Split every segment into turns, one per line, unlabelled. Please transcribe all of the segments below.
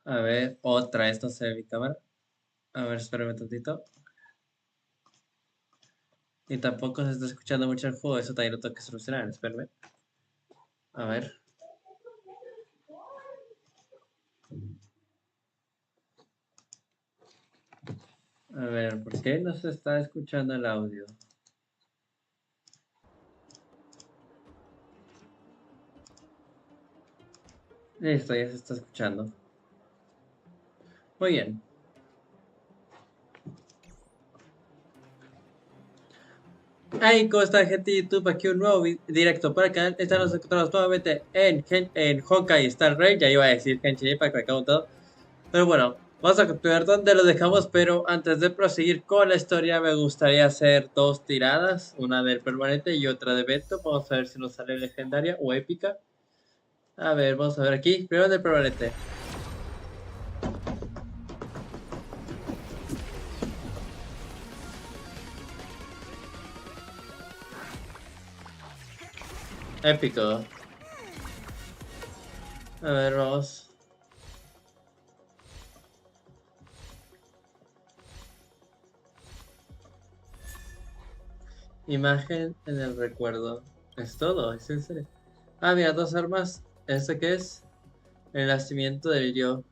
A ver, otra vez no se ve mi cámara. A ver, espérame un tantito. Y tampoco se está escuchando mucho el juego, eso también lo tengo que solucionar, espérame. A ver. A ver, ¿por qué no se está escuchando el audio? Listo, ya se está escuchando. Muy bien. Hey, ¿cómo está gente de YouTube? Aquí un nuevo directo para el canal. Estamos encontrados nuevamente en Honkai Star Rail. Ya iba a decir Genshin para que me cago en todo. Pero bueno, vamos a continuar donde lo dejamos. Pero antes de proseguir con la historia, me gustaría hacer dos tiradas: una del permanente y otra de evento. Vamos a ver si nos sale legendaria o épica. A ver, vamos a ver aquí. Primero del permanente. Épico. A ver, vamos. Imagen en el recuerdo. Es todo, es en serio. Ah, mira, dos armas. ¿Este qué es? El nacimiento del yo.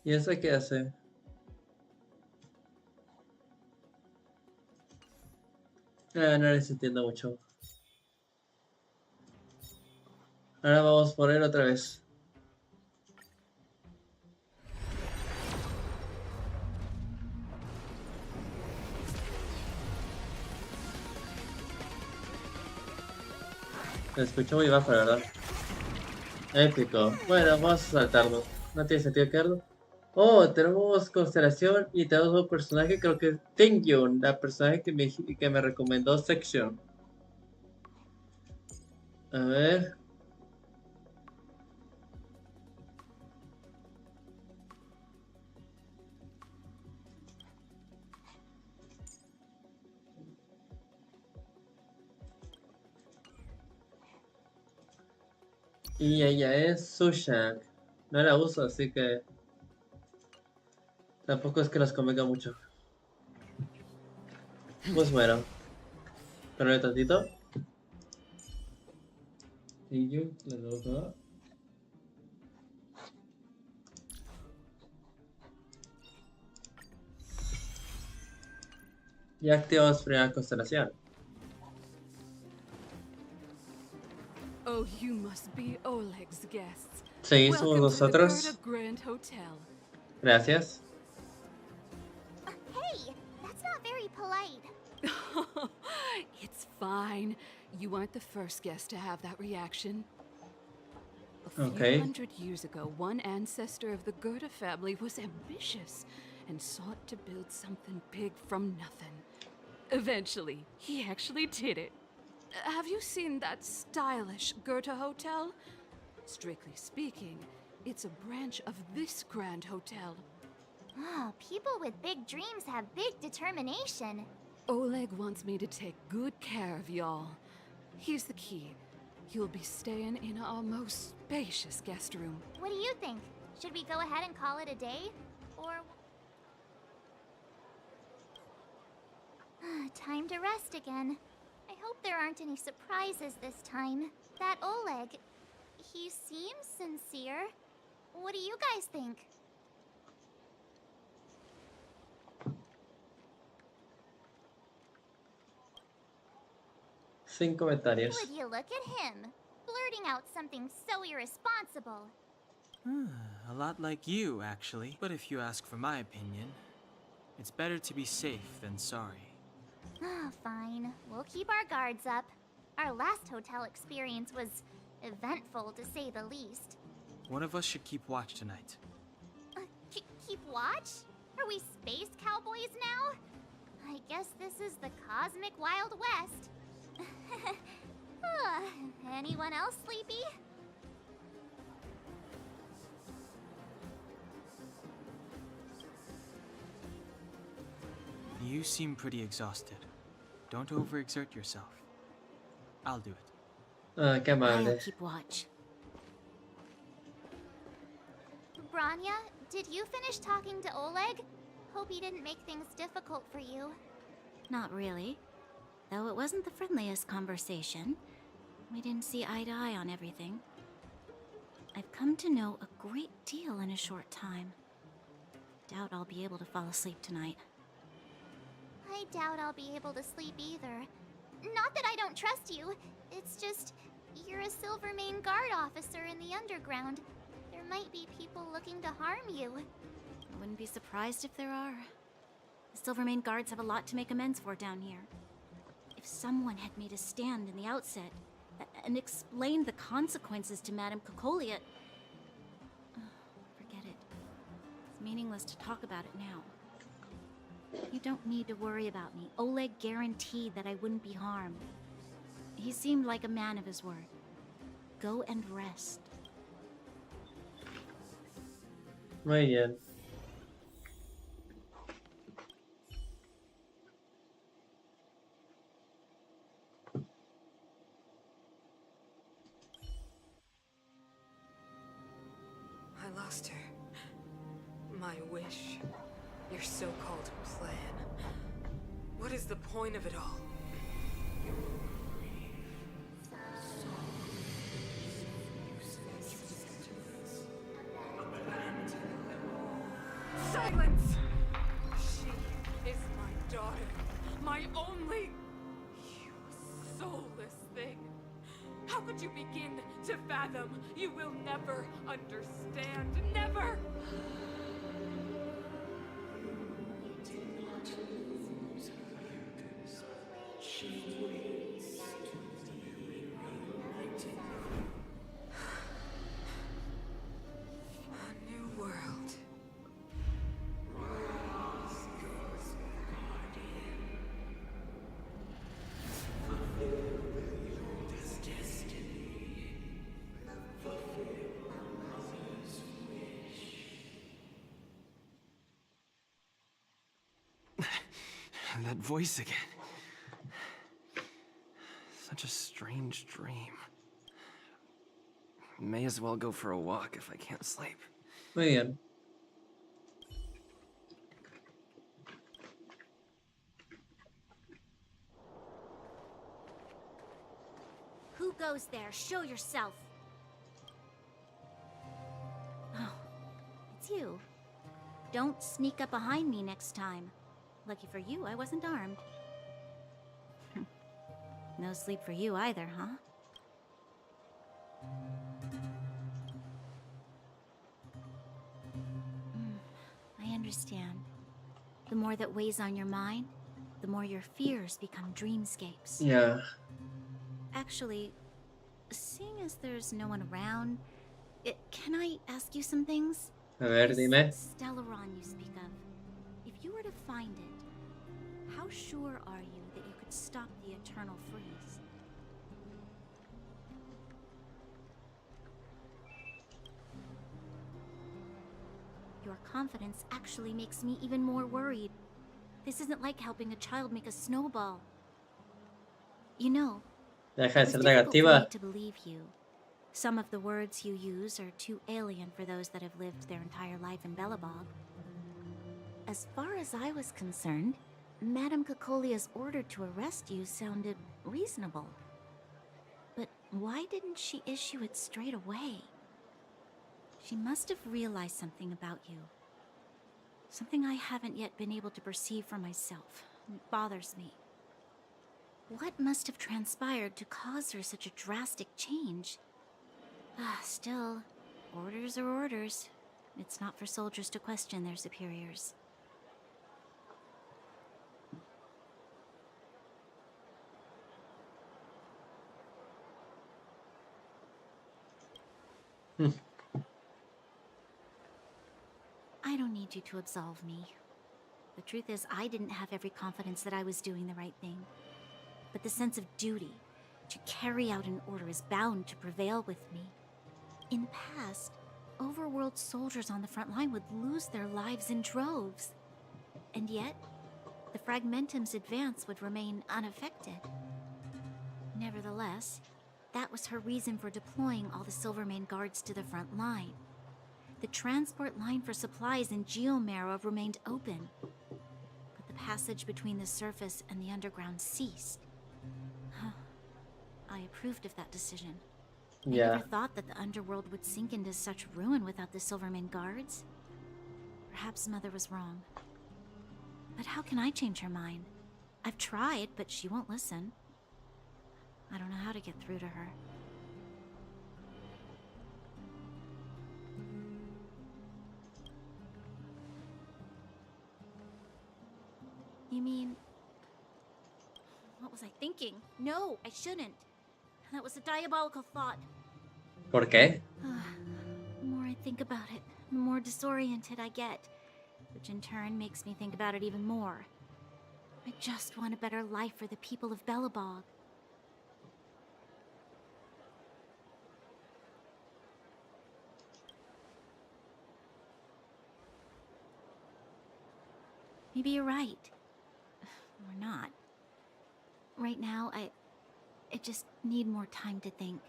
¿Y este qué hace? Ah, no les entiendo mucho. Ahora vamos por él otra vez. Me escucho muy bajo, la verdad. Épico. Bueno, vamos a saltarlo. No tiene sentido quedarlo. Oh, tenemos constelación y tenemos un personaje, creo que es Tingyun, la personaje que me recomendó Section. A ver. Y ella es Sushak. No la uso, así que tampoco es que las convenga mucho. Pues bueno, pero un tantito. Tingyun, le damos a... Y activamos primera constelación.
Oh, you must be Oleg's guests.
Sí, somos
Welcome to the Gerda
nosotros.
Grand Hotel.
Gracias.
Hey, that's not very polite.
It's fine. You aren't the first guest to have that reaction. A few
Ok.
hundred years ago, one ancestor of the Gerda family was ambitious and sought to build something big from nothing. Eventually, he actually did it. Have you seen that stylish Goethe Hotel? Strictly speaking, it's a branch of this Grand Hotel.
Oh, people with big dreams have big determination.
Oleg wants me to take good care of y'all. Here's the key. You'll be staying in our most spacious guest room.
What do you think? Should we go ahead and call it a day? Or... Time to rest again. I hope there aren't any surprises this time. That Oleg, he seems sincere. What do you guys think?
Sin comentarios.
Would you look at him, blurting out something so irresponsible.
A lot like you, actually. But if you ask for my opinion, it's better to be safe than sorry.
Fine. We'll keep our guards up. Our last hotel experience was eventful, to say the least.
One of us should keep watch tonight.
Keep watch? Are we space cowboys now? I guess this is the cosmic Wild West. Anyone else sleepy?
You seem pretty exhausted. Don't overexert yourself. I'll do it.
Ah, qué
I'll
amable.
keep watch.
Branya, did you finish talking to Oleg? Hope he didn't make things difficult for you.
Not really. Though it wasn't the friendliest conversation. We didn't see eye to eye on everything. I've come to know a great deal in a short time. Doubt I'll be able to fall asleep tonight.
I doubt I'll be able to sleep either. Not that I don't trust you. It's just, you're a Silvermane Guard officer in the underground. There might be people looking to harm you.
I wouldn't be surprised if there are. The Silvermane Guards have a lot to make amends for down here. If someone had made a stand in the outset and explained the consequences to Madame Cocolia... forget it. It's meaningless to talk about it now. You don't need to worry about me. Oleg guaranteed that I wouldn't be harmed. He seemed like a man of his word. Go and rest.
Muy bien.
I lost her. My wish. Your so-called plan. What is the point of it all? Silence! She is my daughter. My only... You soulless thing. How could you begin to fathom? You will never understand. Never! A new world.
That voice again. Such a strange dream. May as well go for a walk if I can't sleep.
Muy bien.
Who goes there? Show yourself! Oh, it's you. Don't sneak up behind me next time. Lucky for you, I wasn't armed. No sleep for you either, huh? I understand. The more that weighs on your mind, the more your fears become dreamscapes.
Yeah.
Actually, seeing as there's no one around, can I ask you some things?
A ver,
This
dime.
Stellaron you speak of, if you were to find it, how sure are you that you could stop the eternal freeze? Your confidence actually makes me even more worried. This isn't like helping a child make a snowball. You know,
Deja
it
de
was
ser
difficult for me
negativa.
to believe you. Some of the words you use are too alien for those that have lived their entire life in Belobog. As far as I was concerned, Madame Cocolia's order to arrest you sounded reasonable. But why didn't she issue it straight away? She must have realized something about you. Something I haven't yet been able to perceive for myself. It bothers me. What must have transpired to cause her such a drastic change? Still, orders are orders. It's not for soldiers to question their superiors. I don't need you to absolve me. The truth is, I didn't have every confidence that I was doing the right thing. But the sense of duty to carry out an order is bound to prevail with me. In the past, overworld soldiers on the front line would lose their lives in droves. And yet, the Fragmentum's advance would remain unaffected. Nevertheless, That was her reason for deploying all the Silvermane guards to the front line. The transport line for supplies in Geomera remained open, but the passage between the surface and the underground ceased. I approved of that decision. I
Yeah.
never thought that the underworld would sink into such ruin without the Silvermane guards. Perhaps Mother was wrong. But how can I change her mind? I've tried, but she won't listen. I don't know how to get through to her. You mean... What was I thinking? No, I shouldn't. That was a diabolical thought.
¿Por qué?
The more I think about it, the more disoriented I get, which in turn makes me think about it even more. I just want a better life for the people of Belobog. Maybe you're right. Or not. Right now, I just need more time to think.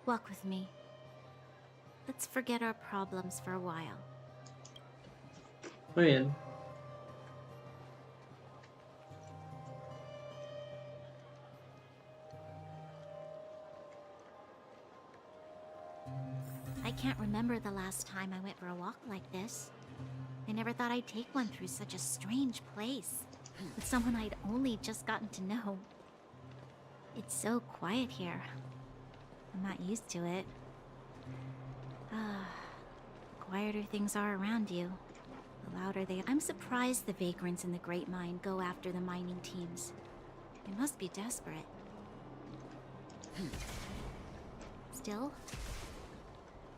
Walk with me. Let's forget our problems for a while.
Muy bien.
I can't remember the last time I went for a walk like this. I never thought I'd take one through such a strange place, with someone I'd only just gotten to know. It's so quiet here. I'm not used to it. The quieter things are around you, the louder they are. I'm surprised the vagrants in the Great Mine go after the mining teams. They must be desperate. Still,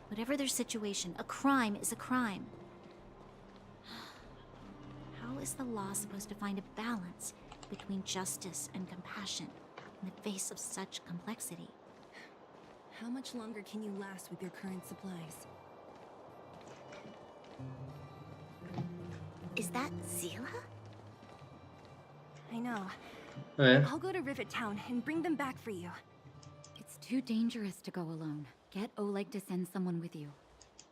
whatever their situation, a crime is a crime. How is the law supposed to find a balance between justice and compassion in the face of such complexity?
How much longer can you last with your current supplies?
Is that Zila?
I know.
A ver.
I'll go to Rivet Town and bring them back for you.
It's too dangerous to go alone. Get Oleg to send someone with you.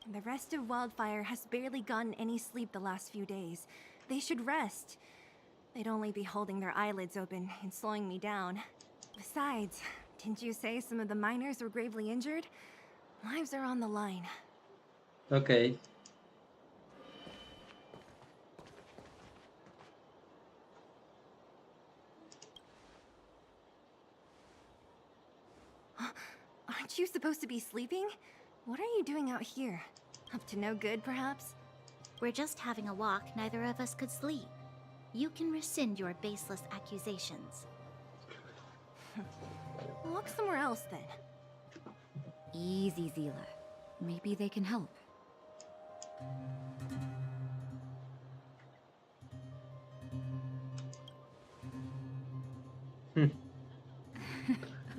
And the rest of Wildfire has barely gotten any sleep the last few days. They should rest. They'd only be holding their eyelids open and slowing me down. Besides, didn't you say some of the miners were gravely injured? Lives are on the line.
Ok.
Aren't you supposed to be sleeping? What are you doing out here? Up to no good, perhaps?
We're just having a walk, neither of us could sleep. You can rescind your baseless accusations.
Look somewhere else, then.
Easy, Zila. Maybe they can help.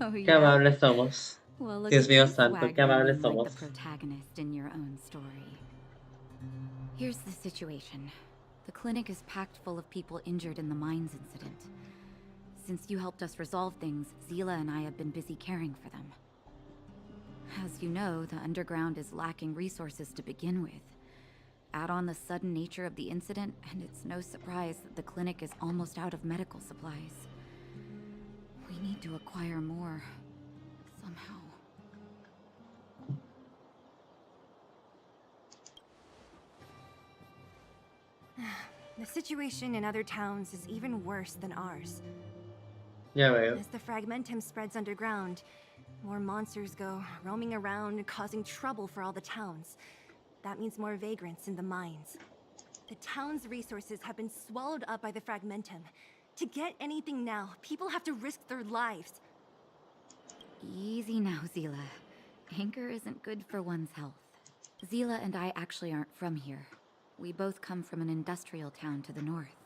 Oh,
Qué amables somos.
Well, look
Dios
at
mío
you
santo, qué
swaggering
amables
in like
somos.
the protagonist in your own story. Here's the situation. The clinic is packed full of people injured in the mines incident. Since you helped us resolve things, Zila and I have been busy caring for them. As you know, the underground is lacking resources to begin with. Add on the sudden nature of the incident, and it's no surprise that the clinic is almost out of medical supplies. We need to acquire more, somehow.
The situation in other towns is even worse than ours.
Ya veo.
As the fragmentum spreads underground, more monsters go roaming around, causing trouble for all the towns. That means more vagrants in the mines. The town's resources have been swallowed up by the fragmentum. To get anything now, people have to risk their lives.
Easy now, Zila. Anger isn't good for one's health. Zila and I actually aren't from here. We both come from an industrial town to the north.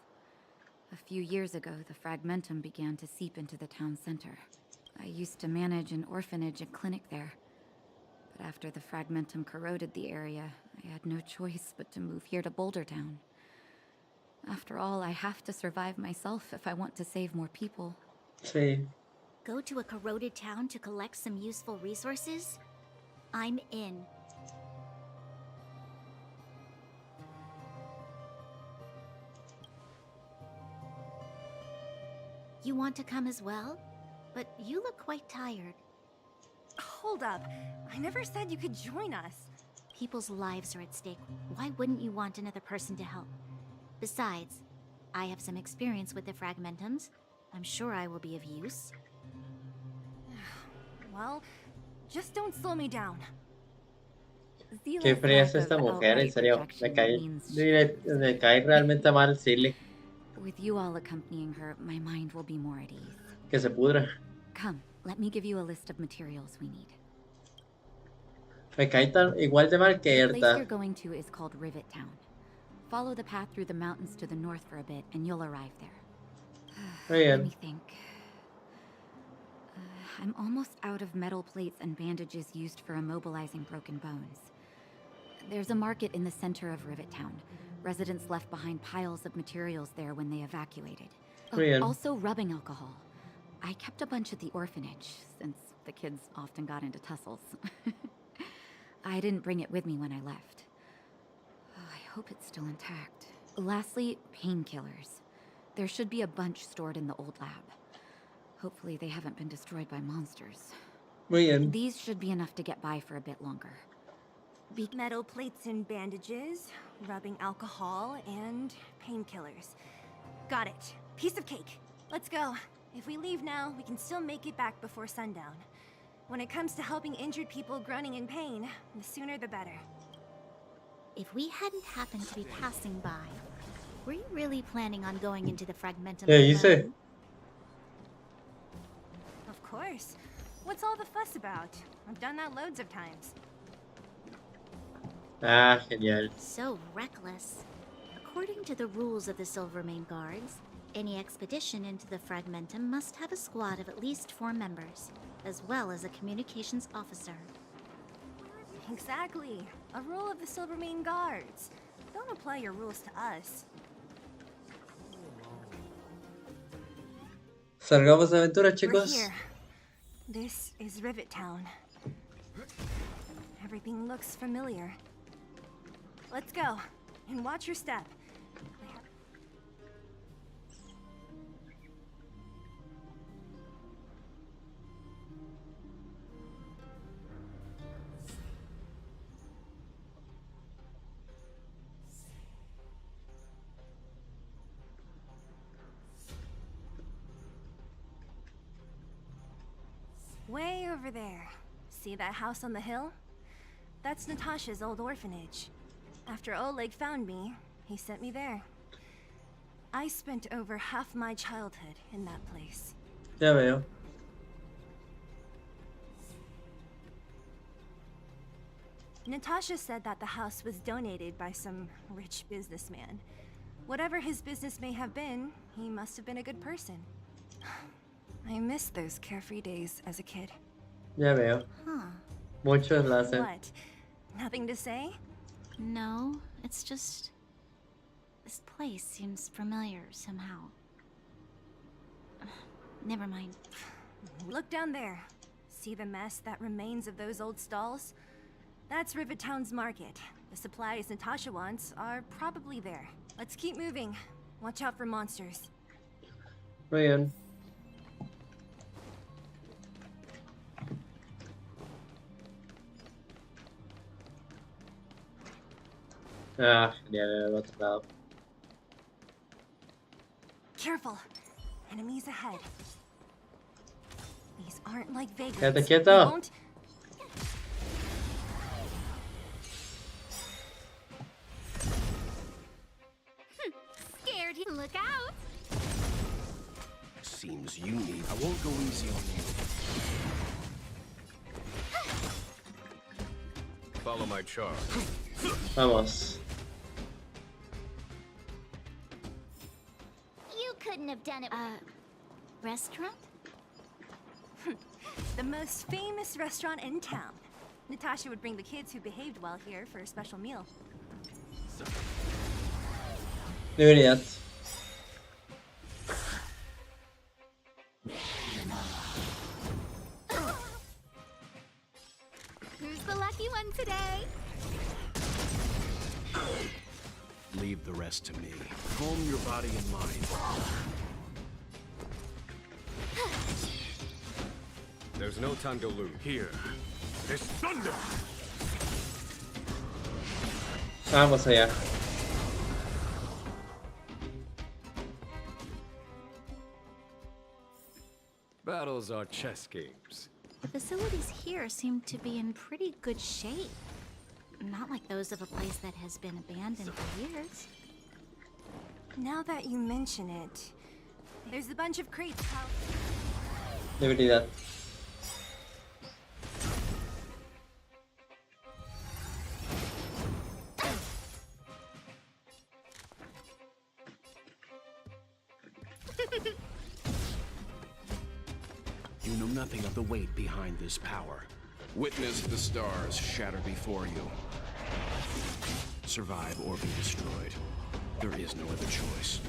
A few years ago, the fragmentum began to seep into the town center. I used to manage an orphanage and clinic there. But after the fragmentum corroded the area, I had no choice but to move here to Boulder Town. After all, I have to survive myself if I want to save more people.
Sí.
Go to a corroded town to collect some useful resources? I'm in. You want to come as well? But you look quite tired.
Hold up. I never said you could join us.
People's lives are at stake. Why wouldn't you want another person to help? Besides, I have some experience with the fragmentums. I'm sure I will be of use.
Well, just don't slow me down.
Qué fría es esta mujer, en serio. Me cae realmente mal Silly.
With you all accompanying her, my mind will be more at ease.
Que se pudra.
Come, let me give you a list of materials we need.
Me cae tan igual de mal que
The place you're
Erta.
going to is called Rivet Town. Follow the path through the mountains to the north for a bit, and you'll arrive there.
Muy
Let
bien.
me think. I'm almost out of metal plates and bandages used for immobilizing broken bones. There's a market in the center of Rivet Town. Residents left behind piles of materials there when they evacuated.
Muy bien.
Also rubbing alcohol. I kept a bunch at the orphanage, since the kids often got into tussles. I didn't bring it with me when I left. I hope it's still intact. Lastly, painkillers. There should be a bunch stored in the old lab. Hopefully they haven't been destroyed by monsters.
Muy bien.
These should be enough to get by for a bit longer.
Metal plates and bandages, rubbing alcohol, and painkillers. Got it. Piece of cake. Let's go. If we leave now, we can still make it back before sundown. When it comes to helping injured people groaning in pain, the sooner the better.
If we hadn't happened to be passing by, were you really planning on going into the fragmentum?
Yeah, you say.
alone?
Of course. What's all the fuss about? I've done that loads of times.
Ah, genial.
So reckless. According to the rules of the Silvermane Guards, any expedition into the fragmentum must have a squad of at least 4 members, as well as a communications officer.
Exactly. A rule of the Silvermane Guards. Don't apply your rules to us.
Salgamos de aventura,
We're
chicos.
here. This is Rivet Town. Everything looks familiar. Let's go. And watch your step. Way over there. See that house on the hill? That's Natasha's old orphanage. After Oleg found me, he sent me there. I spent over half my childhood in that place.
Ya veo.
Natasha said that the house was donated by some rich businessman. Whatever his business may have been, he must have been a good person. I miss those carefree days as a kid.
Ya veo.
Huh.
Mucho enlace.
What? Nothing to say?
No, it's just... this place seems familiar somehow. Never mind.
Look down there. See the mess that remains of those old stalls? That's Rivet Town's market. The supplies Natasha wants are probably there. Let's keep moving. Watch out for monsters.
Muy bien. Ah, genial, el otro lado.
Careful. Enemies ahead. These aren't like vagrants.
Quédate quieto.
We won't-
Scared, look out!
Seems you need. I won't go easy on you. Follow my charge.
Vamos.
You couldn't have done it.
Restaurant?
The most famous restaurant in town. Natasha would bring the kids who behaved well here for a special meal.
Deberías.
lucky one today.
Leave the rest to me. Calm your body and mind. There's no time to lose. Here. There's thunder!
Vamos allá.
Battles are chess games.
The facilities here seem to be in pretty good shape. Not like those of a place that has been abandoned for years.
Now that you mention it, there's a bunch of crates out.
Debilidad.
You know nothing of the weight behind this power. Witness the stars shatter before you. Survive or be destroyed. There is no other choice.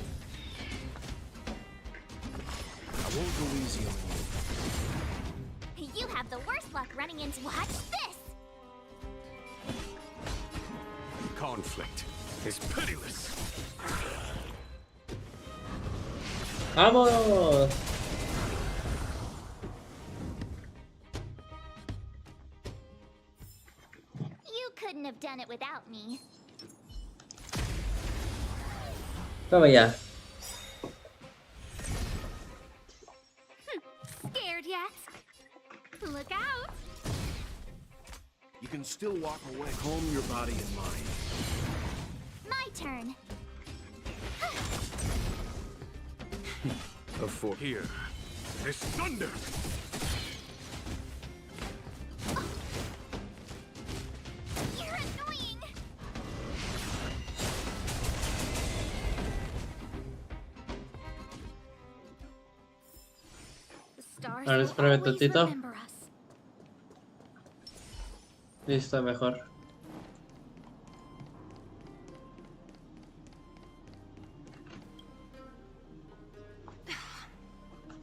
I won't go easy on you.
You have the worst luck running into watch this!
Conflict is pitiless.
¡Vamos!
You couldn't have done it without me.
Toma ya.
Scared yet? Look out!
You can still walk away. Calm your body and mind.
My turn.
Here. There's thunder!
You're annoying!
The stars
Ahora
will
espérame
always
tantito.
remember us.
Listo, mejor.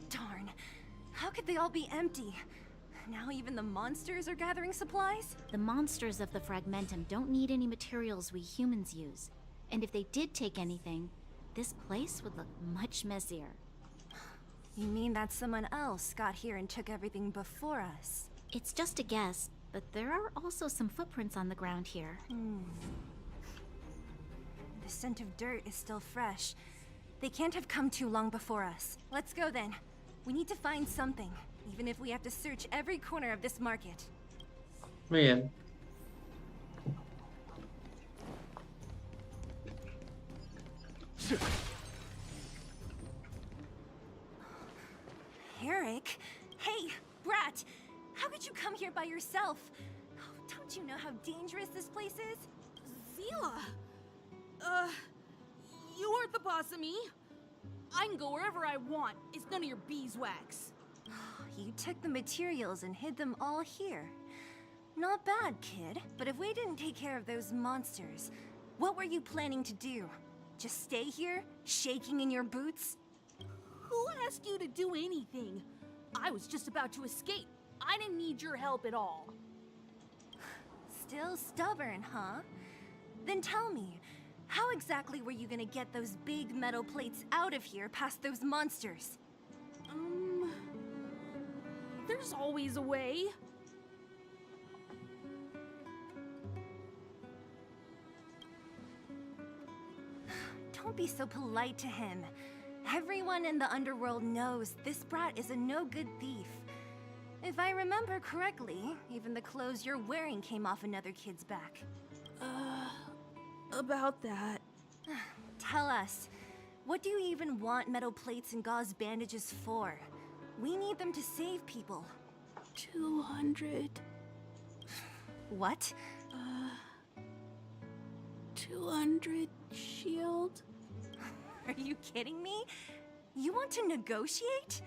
Darn. How could they all be empty? Now even the monsters are gathering supplies?
The monsters of the Fragmentum don't need any materials we humans use. And if they did take anything, this place would look much messier.
You mean that someone else got here and took everything before us?
It's just a guess, but there are also some footprints on the ground here.
The scent of dirt is still fresh. They can't have come too long before us. Let's go then. We need to find something, even if we have to search every corner of this market.
Muy bien.
Eric? Hey, Brat! How could you come here by yourself? Oh, don't you know how dangerous this place is?
Zila! You aren't the boss of me. I can go wherever I want. It's none of your beeswax.
You took the materials and hid them all here. Not bad, kid. But if we didn't take care of those monsters, what were you planning to do? Just stay here, shaking in your boots?
Who asked you to do anything? I was just about to escape. I didn't need your help at all.
Still stubborn, huh? Then tell me, how exactly were you gonna get those big metal plates out of here past those monsters?
There's always a way.
Don't be so polite to him. Everyone in the underworld knows this brat is a no-good thief. If I remember correctly, even the clothes you're wearing came off another kid's back.
About that.
Tell us, what do you even want metal plates and gauze bandages for? We need them to save people.
200.
What?
200 shield.
Are you kidding me? You want to negotiate?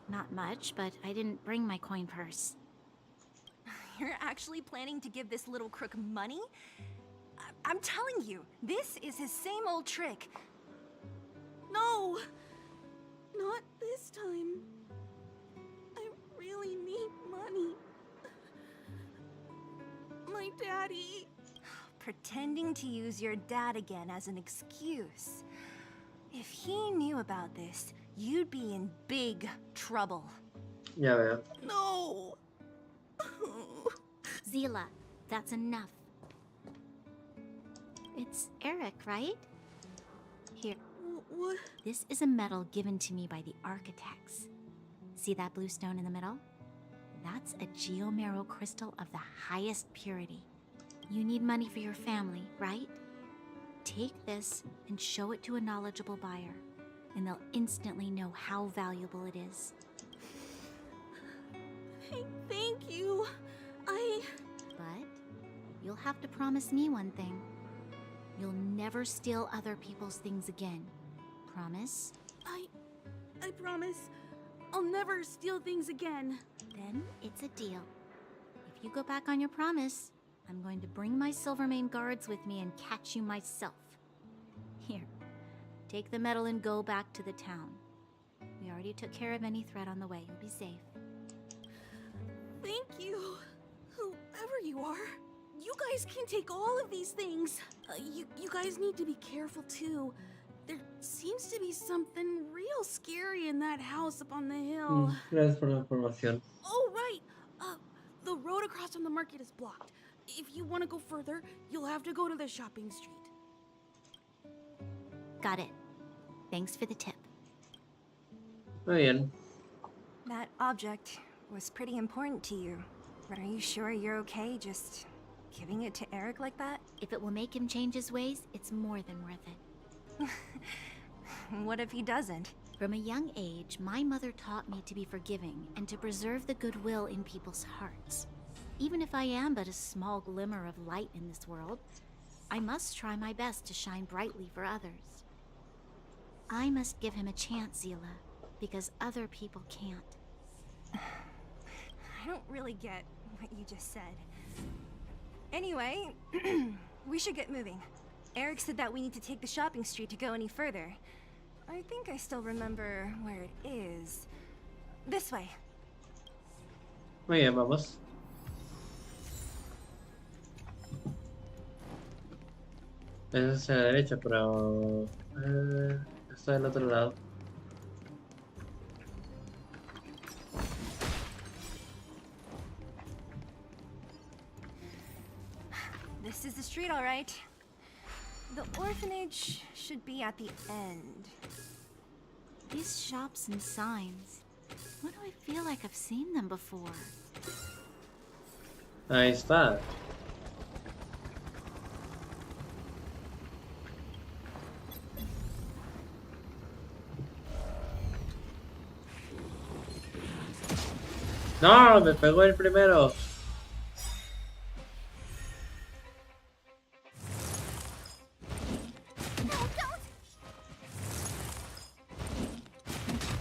Not much, but I didn't bring my coin purse.
You're actually planning to give this little crook money? I'm telling you, this is his same old trick.
No! Daddy.
Pretending to use your dad again as an excuse. If he knew about this, you'd be in big trouble.
Ya veo.
No.
Zila, that's enough. It's Eric, right? Here,
What?
this is a medal given to me by the architects. See that blue stone in the middle? That's a geomarrow crystal of the highest purity. You need money for your family, right? Take this and show it to a knowledgeable buyer, and they'll instantly know how valuable it is.
Thank you.
But you'll have to promise me one thing. You'll never steal other people's things again. Promise?
I promise. I'll never steal things again.
Then it's a deal. If you go back on your promise, I'm going to bring my Silvermane guards with me and catch you myself. Here, take the medal and go back to the town. We already took care of any threat on the way. You'll be safe.
Thank you. Whoever you are. You guys can take all of these things. You guys need to be careful too. There seems to be something real scary in that house up on the hill.
Gracias por la información.
Oh, right. The road across from the market is blocked. If you want to go further, you'll have to go to the shopping street.
Got it. Thanks for the tip.
Muy bien.
That object was pretty important to you. But are you sure you're okay just giving it to Eric like that?
If it will make him change his ways, it's more than worth it.
What if he doesn't?
From a young age, my mother taught me to be forgiving and to preserve the goodwill in people's hearts. Even if I am but a small glimmer of light in this world, I must try my best to shine brightly for others. I must give him a chance, Zila, because other people can't.
I don't really get what you just said. Anyway, we should get moving. Eric said that we need to take the shopping street to go any further. I think I still remember where it is. This way.
Muy bien, vamos. Es hacia la derecha, pero... está del otro lado.
This is the street, all right. The orphanage should be at the end.
These shops and signs. Why do I feel like I've seen them before?
Ahí está. No, me pegó el primero.
No, don't!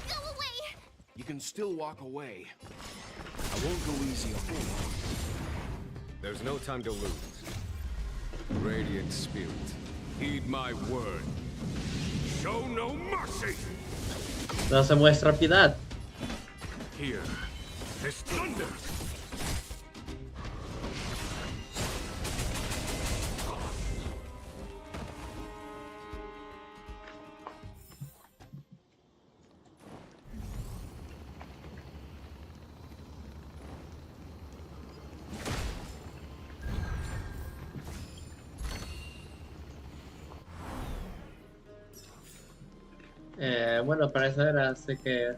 Go away!
You can still walk away. I won't go easy on you.
There's no time to lose. Radiant Spirit, heed my word. Show no mercy!
No se muestra piedad.
Here, this thunder!
Bueno, para eso era, así que...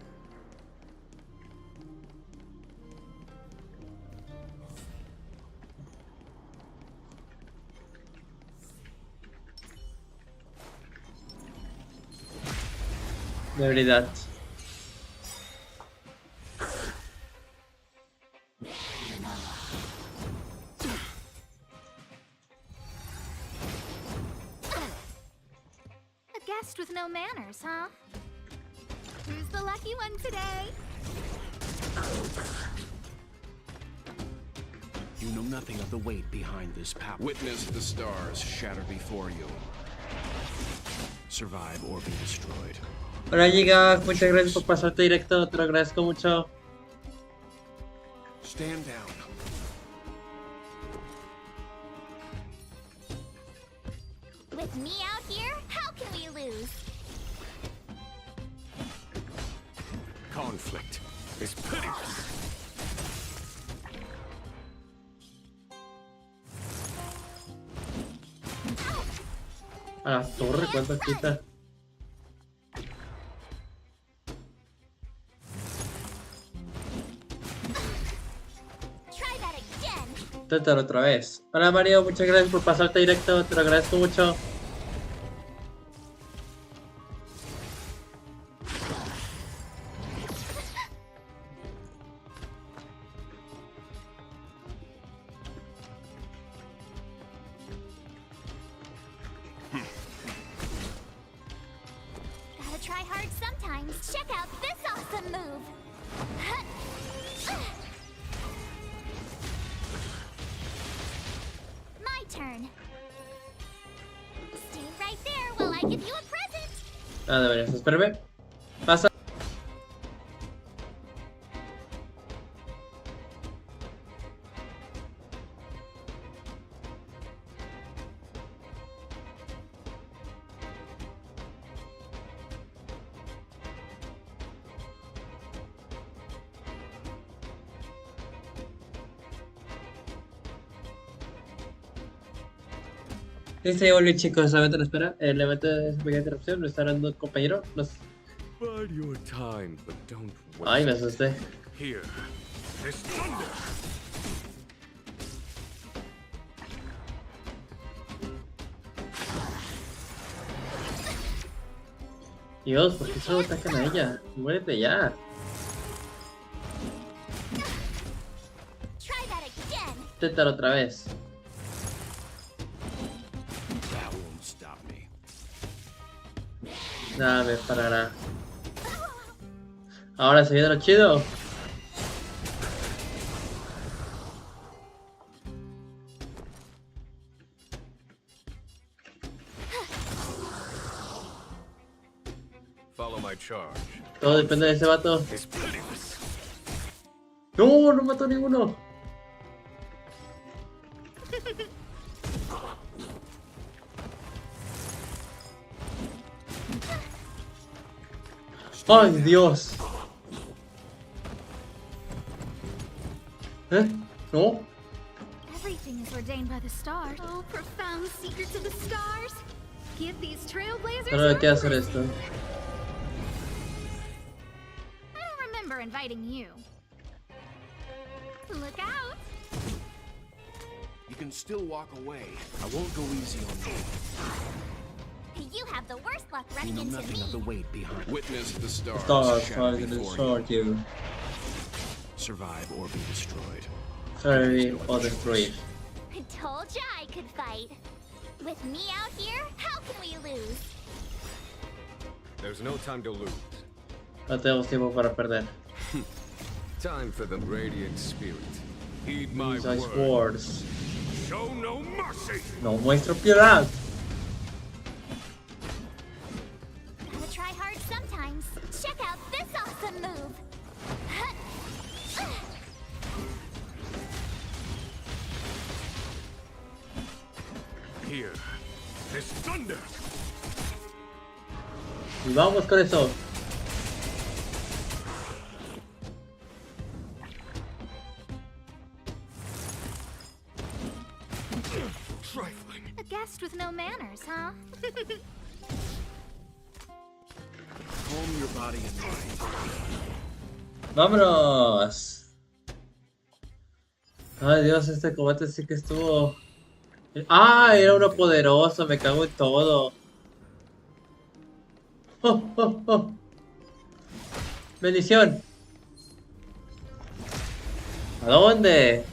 Debilidad.
A guest with no manners, huh? Who's the lucky one today?
You know nothing of the weight behind this power. Witness the stars shatter before you. Survive or be destroyed.
Hola, chicos, muchas gracias por pasarte directo, te lo agradezco mucho.
Stand down.
With me out here, how can we lose?
Conflict is pitiless.
A la torre, ¿cuánto quita?
Try that again.
Inténtalo otra vez. Hola Mario, muchas gracias por pasarte directo, te lo agradezco mucho.
Gotta try hard sometimes. Check out this awesome move. My turn. Stay right there while I give you a present.
Ah, deberías, espérame. Pasa. Dice Oleg, chicos, solamente la espera. El evento de esa pequeña interrupción. Nos está dando un compañero.
Bide your time, but don't wait.
Ay, me asusté.
Here is thunder.
Dios, ¿por qué solo atacan a ella? Muérete ya.
Try that again.
Inténtalo otra vez.
That won't stop me.
Nada me parará. Ahora se viene lo chido.
Follow my charge.
Todo depende de ese vato.
It's pitiless.
No, no mató a ninguno. Ay, Dios. ¿Eh? ¿No?
Everything is ordained by the stars. Oh, profound secrets of the stars. Give these trailblazers.
Ahora hay que hacer esto.
I don't remember inviting you. Look out.
You can still walk away. I won't go easy on you.
You have the worst luck
You
running
know
into
nothing
me.
of the weight behind.
Witness the stars,
Stars
shatter
trying to
before
destroy
you.
you.
Survive or be destroyed.
Sorry, or destroyed.
I told ya I could fight. With me out here, how can we lose?
There's no time to lose.
No tenemos tiempo para perder.
Time for the radiant spirit. Heed my
These ice
word.
words.
Show no mercy.
No muestro piedad.
Gotta try hard sometimes. Check out this awesome move.
Here is thunder.
Y vamos con eso.
Trifling.
A guest with no manners, huh?
Calm your body and mind.
¡Vámonos! Ay, Dios, este combate sí que estuvo... ¡Ah! Era uno poderoso, me cago en todo. ¡Oh, oh, oh! ¡Bendición! ¿A dónde?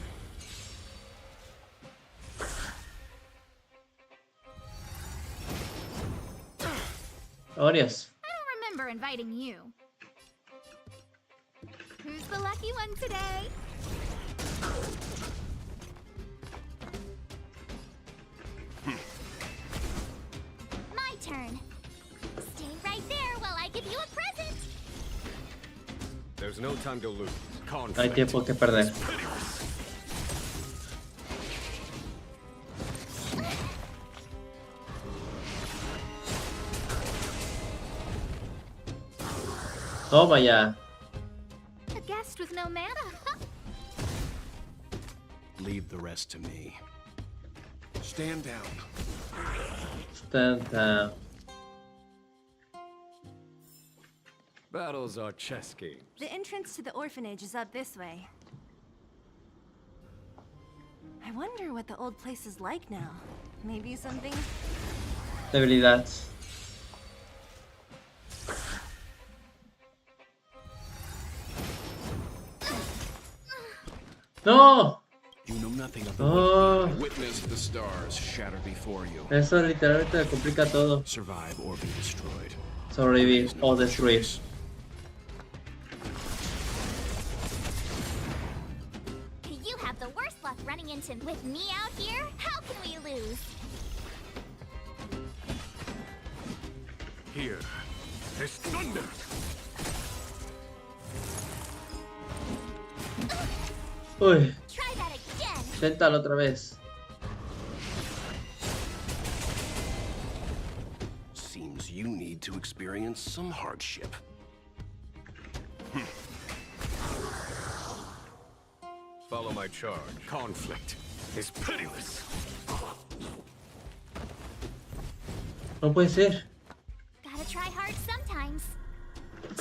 Oh, Dios.
I don't remember inviting you. Who's the lucky one today? My turn. Stay right there while I give you a present.
There's no time to lose.
No hay
Conflict.
tiempo que perder. Toma ya.
A guest with no mana.
Leave the rest to me. Stand down.
Stand down.
Battles are chess games.
The entrance to the orphanage is up this way. I wonder what the old place is like now. Maybe something...
Debilidad. No.
You know nothing of the
Oh.
weight. Witness the stars shatter before you.
Eso literalmente le complica todo.
Survive or be destroyed.
Sobrevivir o destruir.
You have the worst luck running into with me out here. How can we lose?
Here is thunder.
Uy,
Try that again.
inténtalo otra vez.
Seems you need to experience some hardship.
Follow my charge. Conflict is pitiless.
No puede ser.
Gotta try hard sometimes.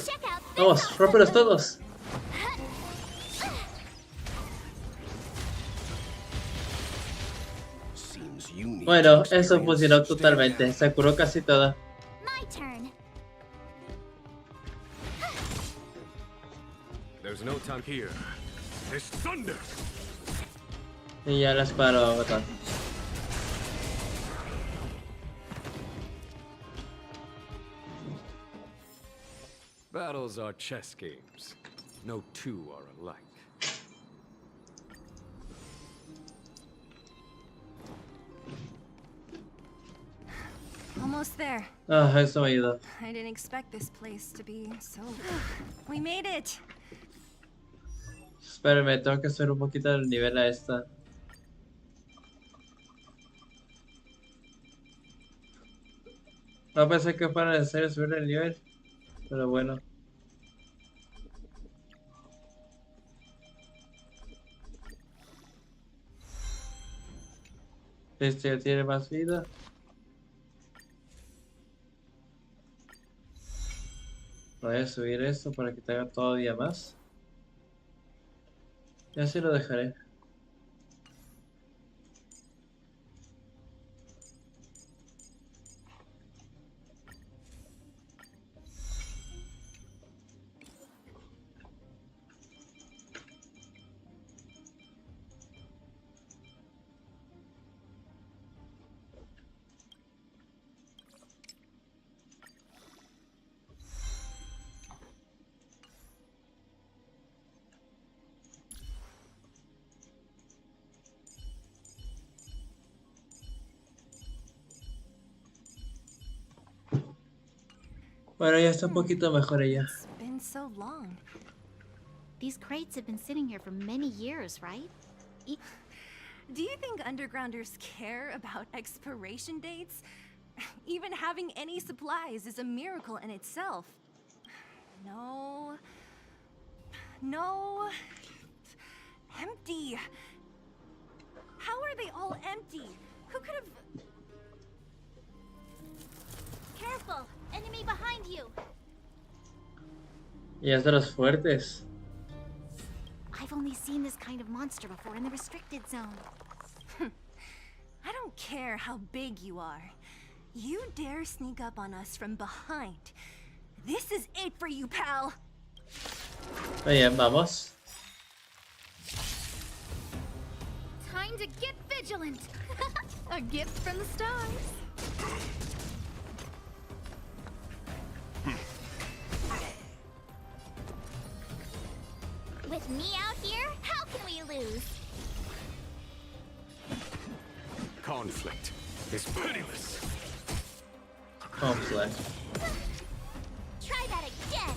Check out this
Vamos,
outfit.
rómpelos todos.
Seems you need
Bueno,
to
eso
experience
funcionó
some
totalmente. Se curó casi toda.
My turn.
There's no time here. Is thunder.
Y ya las paro a matar.
Battles are chess games. No two are alike.
Almost there.
Ah, eso me ayudó.
I didn't expect this place to be so... We made it!
Espérame, tengo que subir un poquito el nivel a esta. No pensé que fuera necesario subir el nivel, pero bueno. Este ya tiene más vida. Voy a subir esto para que tenga todavía más. Y así lo dejaré. Bueno, ya está un poquito mejor ella.
It's been so long.
These crates have been sitting here for many years, right?
Do you think undergrounders care about expiration dates? Even having any supplies is a miracle in itself. No. No. Empty. How are they all empty? Who could have...
Careful! Enemy behind you!
Y es de los fuertes.
I've only seen this kind of monster before in the restricted zone.
I don't care how big you are. You dare sneak up on us from behind. This is it for you, pal!
Bien, vamos.
Time to get vigilant! A gift from the stars! With me out here, how can we lose?
Conflict is pitiless.
Conflict.
Try that again!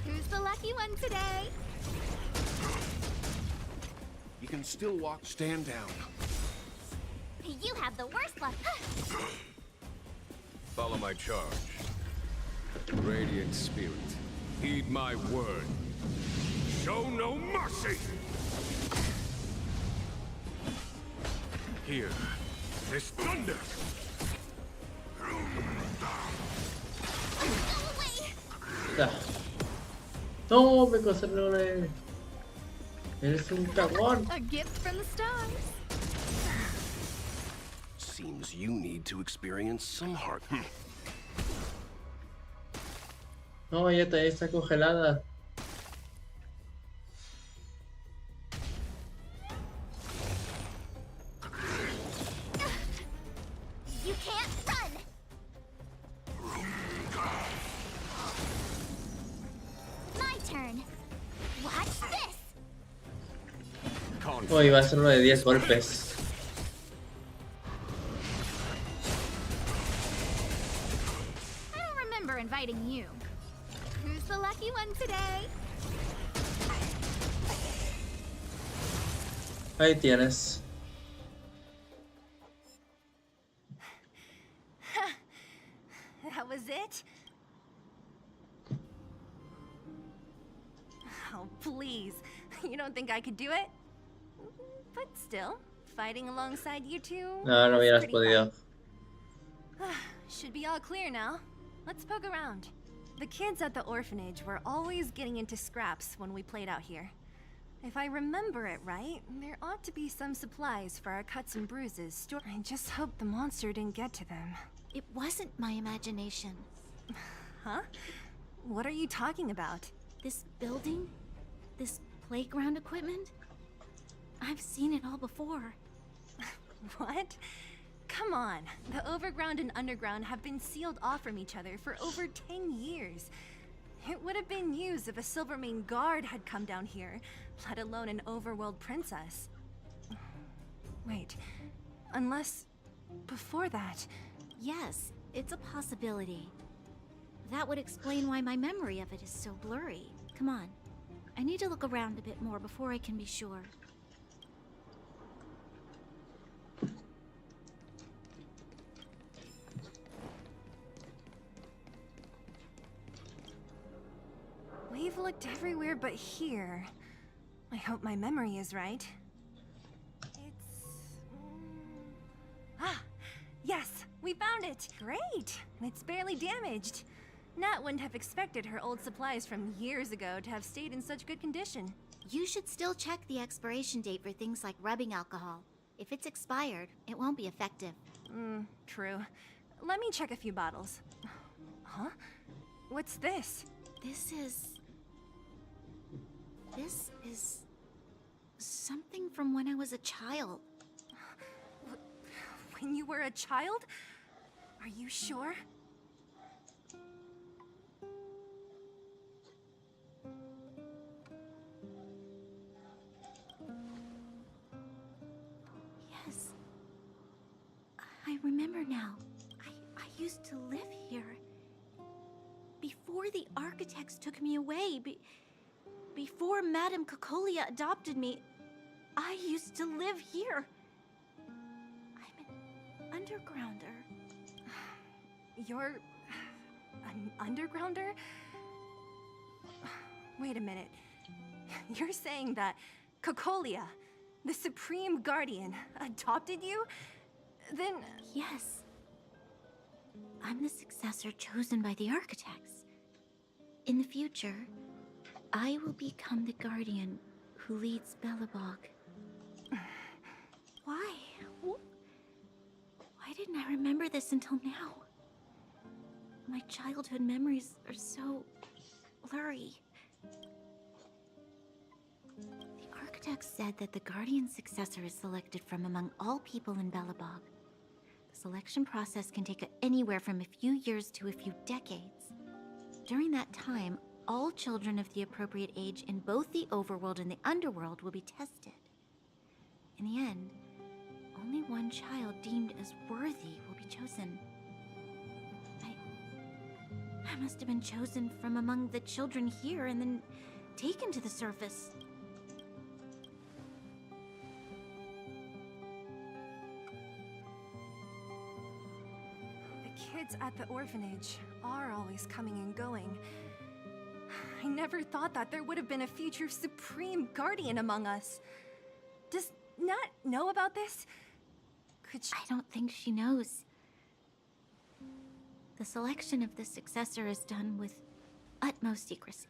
Who's the lucky one today?
You can still walk. Stand down.
You have the worst luck.
Follow my charge. Radiant spirit, heed my word. Show no mercy! Here, this thunder!
Go away!
Ya. No, me concentré. Eres un cagón.
A gift from the stars.
Seems you need to experience some heart.
No, ella todavía está congelada.
You can't run! My turn. Watch this!
Oh, iba a ser uno de 10 golpes.
I don't remember inviting you. Who's the lucky one today?
Ahí tienes.
That was it? Oh, please. You don't think I could do it? But still, fighting alongside you two.
No, no
is
hubieras
pretty
podido.
fun. Should be all clear now. Let's poke around. The kids at the orphanage were always getting into scraps when we played out here. If I remember it right, there ought to be some supplies for our cuts and bruises. I just hope the monster didn't get to them.
It wasn't my imagination.
Huh? What are you talking about?
This building? This playground equipment? I've seen it all before.
What? Come on. The overground and underground have been sealed off from each other for over 10 years. It would have been news if a Silvermane guard had come down here, let alone an overworld princess. Wait, unless before that.
Yes, it's a possibility. That would explain why my memory of it is so blurry. Come on. I need to look around a bit more before I can be sure.
We've looked everywhere but here. I hope my memory is right. Ah, yes, we found it! Great! And it's barely damaged. Nat wouldn't have expected her old supplies from years ago to have stayed in such good condition.
You should still check the expiration date for things like rubbing alcohol. If it's expired, it won't be effective.
True. Let me check a few bottles. Huh? What's this?
This is something from when I was a child.
When you were a child? Are you sure?
Yes. I remember now. I used to live here. Before the architects took me away, before Madame Cocolia adopted me, I used to live here. I'm an undergrounder.
You're an undergrounder? Wait a minute. You're saying that Cocolia, the Supreme Guardian, adopted you? Then...
Yes. I'm the successor chosen by the architects. In the future, I will become the guardian who leads Belobog. Why? Why didn't I remember this until now? My childhood memories are so blurry. The architects said that the guardian successor is selected from among all people in Belobog. The selection process can take anywhere from a few years to a few decades. During that time, all children of the appropriate age in both the overworld and the underworld will be tested. In the end, only one child deemed as worthy will be chosen. I must have been chosen from among the children here and then taken to the surface.
kids at the orphanage are always coming and going. I never thought that there would have been a future Supreme Guardian among us. Does Nat know about this? Could she—
I don't think she knows. The selection of the successor is done with utmost secrecy.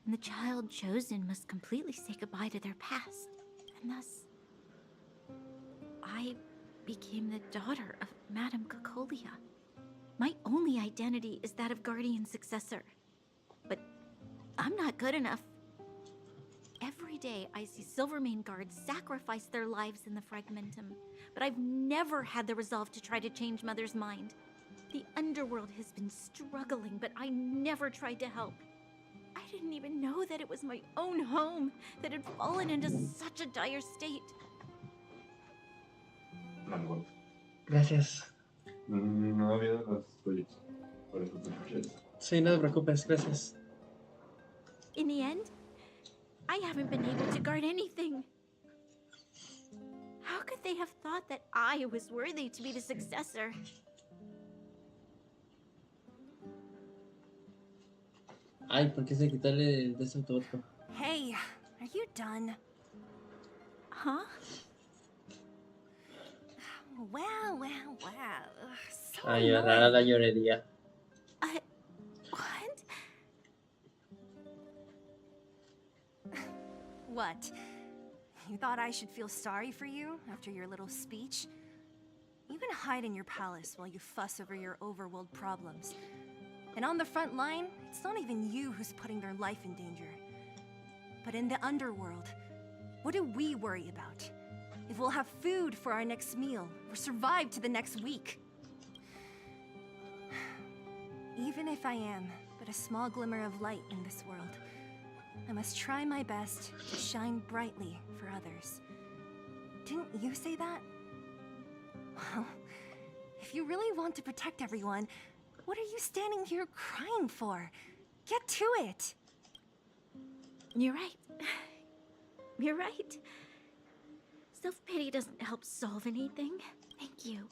And the child chosen must completely say goodbye to their past. And thus, I became the daughter of Madame Cacolia. My only identity is that of Guardian Successor. But I'm not good enough. Every day I see Silvermane guards sacrifice their lives in the Fragmentum, but I've never had the resolve to try to change Mother's mind. The underworld has been struggling, but I never tried to help. I didn't even know that it was my own home that had fallen into such a dire state.
Gracias.
No había los proyectos. Por eso te escuché.
Sí, no te preocupes, gracias.
In the end, I haven't been able to guard anything. How could they have thought that I was worthy to be the successor?
Ay, ¿por qué se quitarle de ese automático?
Hey, are you done?
Huh?
Wow. So
Ay,
annoying.
rara la llorería.
What?
What? You thought I should feel sorry for you after your little speech? You can hide in your palace while you fuss over your overworld problems. And on the front line, it's not even you who's putting their life in danger. But in the underworld, what do we worry about? If we'll have food for our next meal, or survive to the next week. Even if I am but a small glimmer of light in this world, I must try my best to shine brightly for others. Didn't you say that? Well, if you really want to protect everyone, what are you standing here crying for? Get to it!
You're right. You're right. Self-pity doesn't help solve anything. Thank you,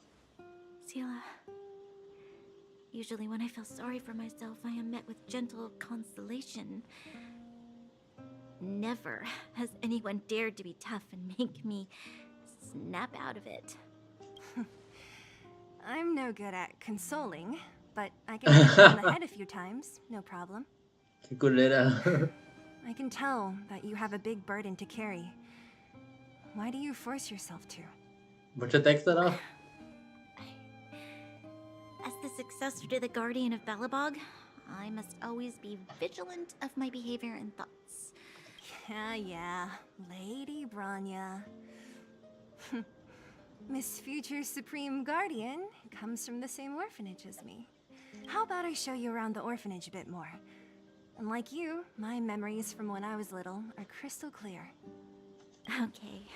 Sila. Usually when I feel sorry for myself, I am met with gentle consolation. Never has anyone dared to be tough and make me snap out of it.
I'm no good at consoling, but I can hit you on the head a few times, no problem.
Qué culera.
I can tell that you have a big burden to carry. Why do you force yourself to?
Mucho texto, ¿no?
As the successor to the Guardian of Belobog, I must always be vigilant of my behavior and thoughts.
Yeah, Lady Branya. Miss Future Supreme Guardian comes from the same orphanage as me. How about I show you around the orphanage a bit more? And like you, my memories from when I was little are crystal clear.
Okay.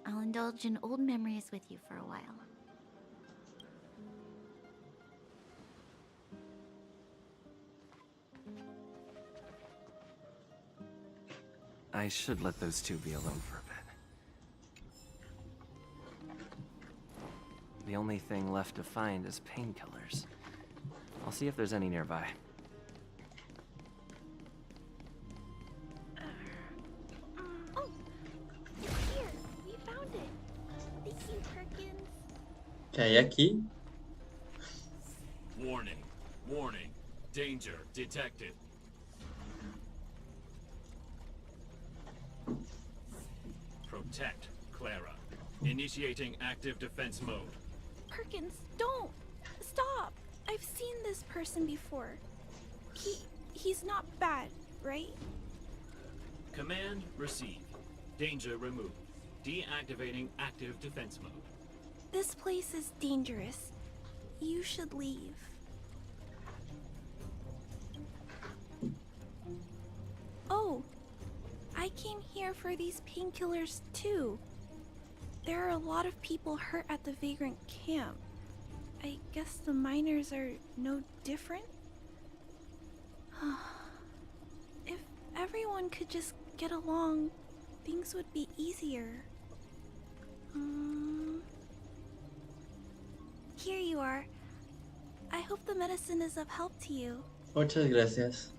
I'll indulge in old memories with you for a while.
I should let those two be alone for a bit. The only thing left to find is painkillers. I'll see if there's any nearby.
Oh! It's here! We found it! Thank you, Perkins.
¿Qué hay aquí?
Warning. Warning. Danger detected. Protect Clara. Initiating active defense mode.
Perkins, don't! Stop! I've seen this person before. He's not bad, right?
Command received. Danger removed. Deactivating active defense mode.
This place is dangerous. You should leave. Oh, I came here for these painkillers too. There are a lot of people hurt at the Vagrant camp. I guess the miners are no different? If everyone could just get along, things would be easier. Here you are. I hope the medicine is of help to you.
Muchas gracias.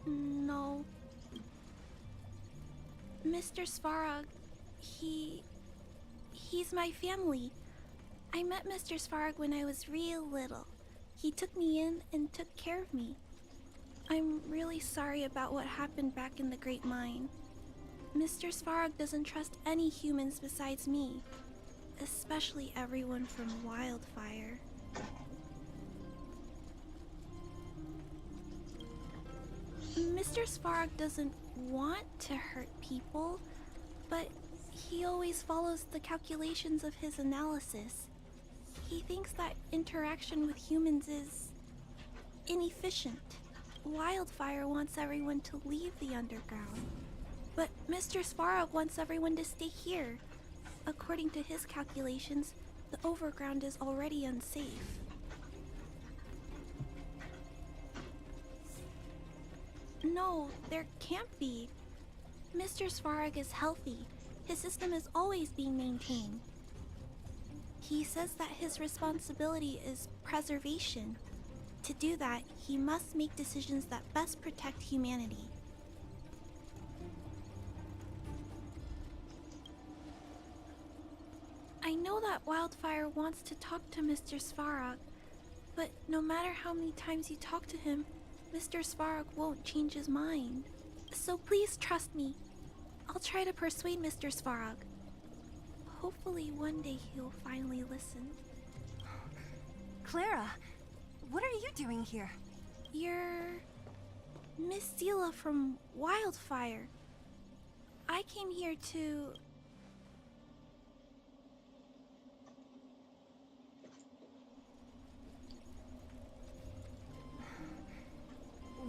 No. Mr. Svarog, he's my family. I met Mr. Svarog when I was real little. He took me in and took care of me. I'm really sorry about what happened back in the Great Mine. Mr. Svarog doesn't trust any humans besides me, especially everyone from Wildfire. Mr. Svarog doesn't want to hurt people, but he always follows the calculations of his analysis. He thinks that interaction with humans is inefficient. Wildfire wants everyone to leave the underground, but Mr. Svarog wants everyone to stay here. According to his calculations, the overground is already unsafe. No, there can't be. Mr. Svarog is healthy. His system is always being maintained. He says that his responsibility is preservation. To do that, he must make decisions that best protect humanity. I know that Wildfire wants to talk to Mr. Svarog, but no matter how many times you talk to him, Mr. Svarog won't change his mind. So please trust me. I'll try to persuade Mr. Svarog. Hopefully one day he'll finally listen.
Clara, what are you doing here?
You're Miss Zila from Wildfire. I came here to...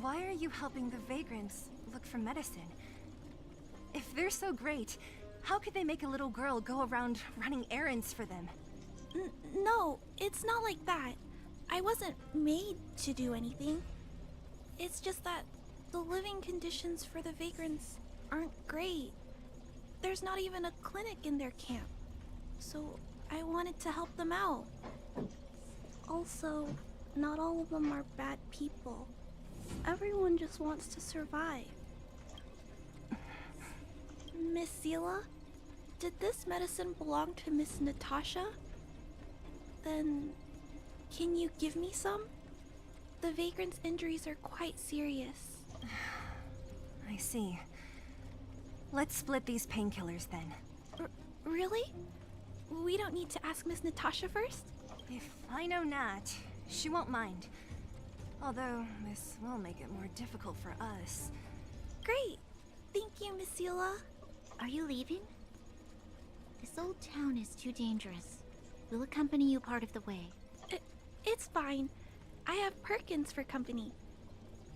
Why are you helping the vagrants look for medicine? If they're so great, how could they make a little girl go around running errands for them?
No, it's not like that. I wasn't made to do anything. It's just that the living conditions for the vagrants aren't great. There's not even a clinic in their camp. So I wanted to help them out. Also, not all of them are bad people. Everyone just wants to survive. Miss Zila, did this medicine belong to Miss Natasha? Then, can you give me some? The vagrant's injuries are quite serious.
I see. Let's split these painkillers then.
Really? We don't need to ask Miss Natasha first?
If I know Nat, she won't mind. Although, this will make it more difficult for us.
Great! Thank you, Miss Zila.
Are you leaving? This old town is too dangerous. We'll accompany you part of the way.
It's fine. I have Perkins for company.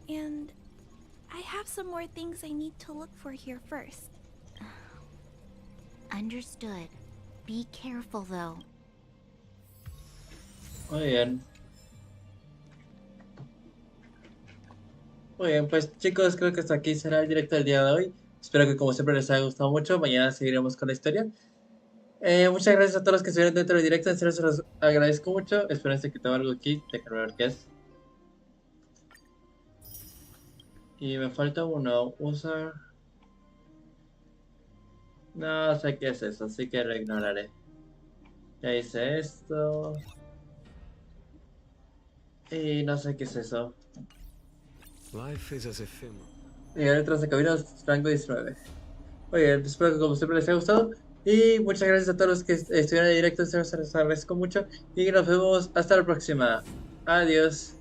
And I have some more things I need to look for here first.
Understood. Be careful, though.
Muy bien. Muy bien, pues chicos, creo que hasta aquí será el directo del día de hoy. Espero que como siempre les haya gustado mucho. Mañana seguiremos con la historia. Muchas gracias a todos los que estuvieron dentro del directo. En serio se los agradezco mucho. Espero que tenga algo aquí. Déjenme ver qué es. Y me falta uno. Usar... No sé qué es eso, así que lo ignoraré. Ya hice esto. Y no sé qué es eso.
Life is as ephemeral.
Y letras de caminos, rango 19. Oye, espero que como siempre les haya gustado. Y muchas gracias a todos los que estuvieron en directo. Se los agradezco mucho. Y nos vemos hasta la próxima. Adiós.